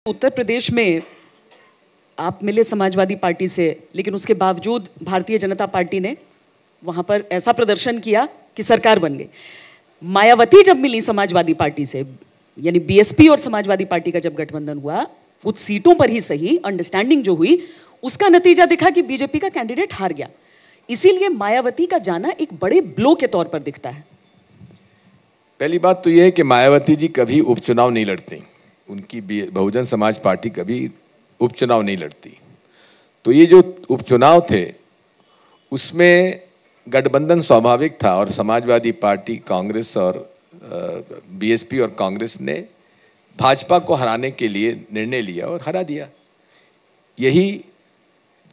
उत्तर प्रदेश में आप मिले समाजवादी पार्टी से, लेकिन उसके बावजूद भारतीय जनता पार्टी ने वहां पर ऐसा प्रदर्शन किया कि सरकार बन गई। मायावती जब मिली समाजवादी पार्टी से, यानी बीएसपी और समाजवादी पार्टी का जब गठबंधन हुआ, कुछ सीटों पर ही सही अंडरस्टैंडिंग जो हुई, उसका नतीजा दिखा कि बीजेपी का कैंडिडेट हार गया। इसीलिए मायावती का जाना एक बड़े ब्लो के तौर पर दिखता है। पहली बात तो यह है कि मायावती जी कभी उपचुनाव नहीं लड़ती, उनकी बहुजन समाज पार्टी कभी उपचुनाव नहीं लड़ती। तो ये जो उपचुनाव थे उसमें गठबंधन स्वाभाविक था और समाजवादी पार्टी, कांग्रेस और बीएसपी और कांग्रेस ने भाजपा को हराने के लिए निर्णय लिया और हरा दिया। यही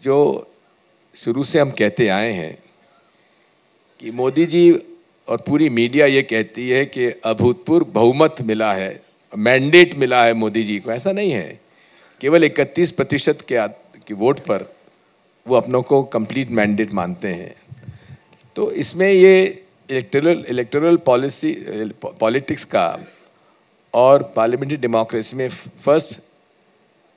जो शुरू से हम कहते आए हैं कि मोदी जी और पूरी मीडिया ये कहती है कि अभूतपूर्व बहुमत मिला है, मैंडेट मिला है मोदी जी को। ऐसा नहीं है, केवल 31% के वोट पर वो अपनों को कंप्लीट मैंडेट मानते हैं। तो इसमें ये इलेक्टोरल पॉलिटिक्स का और पार्लियामेंट्री डेमोक्रेसी में फर्स्ट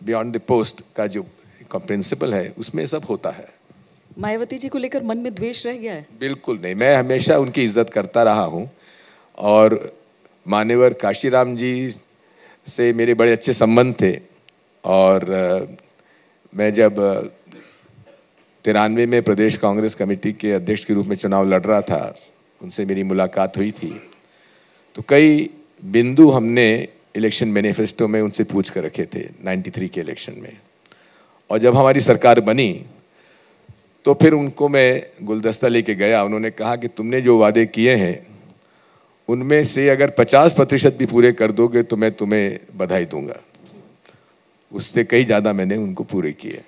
बियॉन्ड द पोस्ट का जो प्रिंसिपल है, उसमें सब होता है। मायावती जी को लेकर मन में द्वेष रह गया है? बिल्कुल नहीं, मैं हमेशा उनकी इज्जत करता रहा हूँ और मान्यवर काशीराम जी से मेरे बड़े अच्छे संबंध थे। और मैं जब 93 में प्रदेश कांग्रेस कमेटी के अध्यक्ष के रूप में चुनाव लड़ रहा था, उनसे मेरी मुलाकात हुई थी। तो कई बिंदु हमने इलेक्शन मैनिफेस्टो में उनसे पूछ कर रखे थे 93 के इलेक्शन में। और जब हमारी सरकार बनी तो फिर उनको मैं गुलदस्ता लेके गया। उन्होंने कहा कि तुमने जो वादे किए हैं उनमें से अगर 50% भी पूरे कर दोगे तो मैं तुम्हें बधाई दूंगा। उससे कई ज़्यादा मैंने उनको पूरे किए।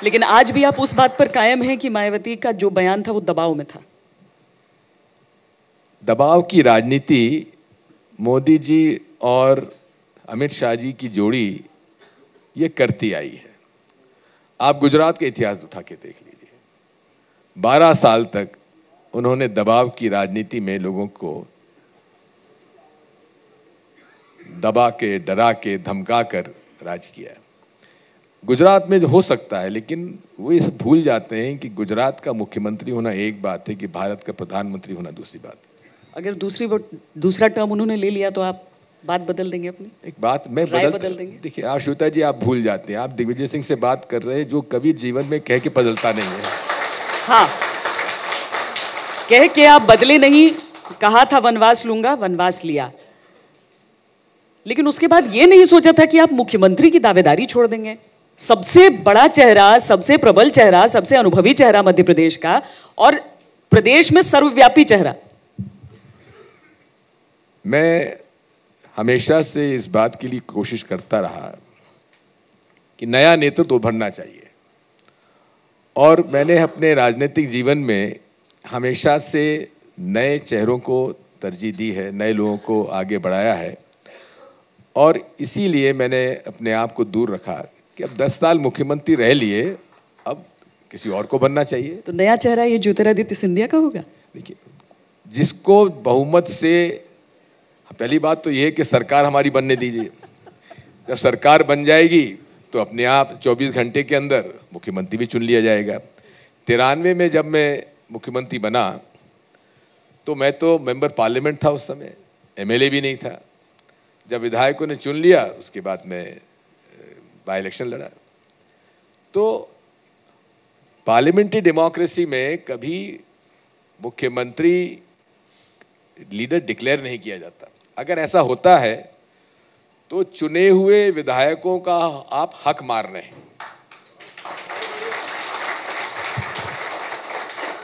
लेकिन आज भी आप उस बात पर कायम हैं कि मायावती का जो बयान था वो दबाव में था? दबाव की राजनीति मोदी जी और अमित शाह जी की जोड़ी ये करती आई है। आप गुजरात के इतिहास उठा के देख लीजिए, 12 साल तक उन्होंने दबाव की राजनीति में लोगों को दबा के, डरा के, धमका कर राज किया है। गुजरात में हो सकता है, लेकिन वो ये सब भूल जाते हैं कि गुजरात का मुख्यमंत्री होना एक बात है कि भारत का प्रधानमंत्री होना दूसरी बात है। अगर दूसरा टर्म उन्होंने ले लिया तो आप बात बदल देंगे अपनी? एक बात मैं बदल देंगे। देखिए आप श्वेता जी, आप भूल जाते हैं, आप दिग्विजय सिंह से बात कर रहे हैं जो कभी जीवन में कह के बदलता नहीं है। हाँ, कह के आप बदले नहीं। कहा था वनवास लूंगा, वनवास लिया, लेकिन उसके बाद ये नहीं सोचा था कि आप मुख्यमंत्री की दावेदारी छोड़ देंगे। सबसे बड़ा चेहरा, सबसे प्रबल चेहरा, सबसे अनुभवी चेहरा मध्य प्रदेश का, और प्रदेश में सर्वव्यापी चेहरा। मैं हमेशा से इस बात के लिए कोशिश करता रहा कि नया नेतृत्व उभरना चाहिए, और मैंने अपने राजनीतिक जीवन में हमेशा से नए चेहरों को तरजीह दी है, नए लोगों को आगे बढ़ाया है। और इसीलिए मैंने अपने आप को दूर रखा कि अब 10 साल मुख्यमंत्री रह लिए, अब किसी और को बनना चाहिए। तो नया चेहरा ये ज्योतिरादित्य सिंधिया का होगा? देखिए, जिसको बहुमत से, पहली बात तो ये है कि सरकार हमारी बनने दीजिए। जब सरकार बन जाएगी तो अपने आप 24 घंटे के अंदर मुख्यमंत्री भी चुन लिया जाएगा। 93 में जब मैं मुख्यमंत्री बना तो मैं तो मेंबर पार्लियामेंट था, उस समय एमएलए भी नहीं था। जब विधायकों ने चुन लिया उसके बाद मैं बाय इलेक्शन लड़ा। तो पार्लियामेंट्री डेमोक्रेसी में कभी मुख्यमंत्री लीडर डिक्लेयर नहीं किया जाता। अगर ऐसा होता है तो चुने हुए विधायकों का आप हक मार रहे हैं।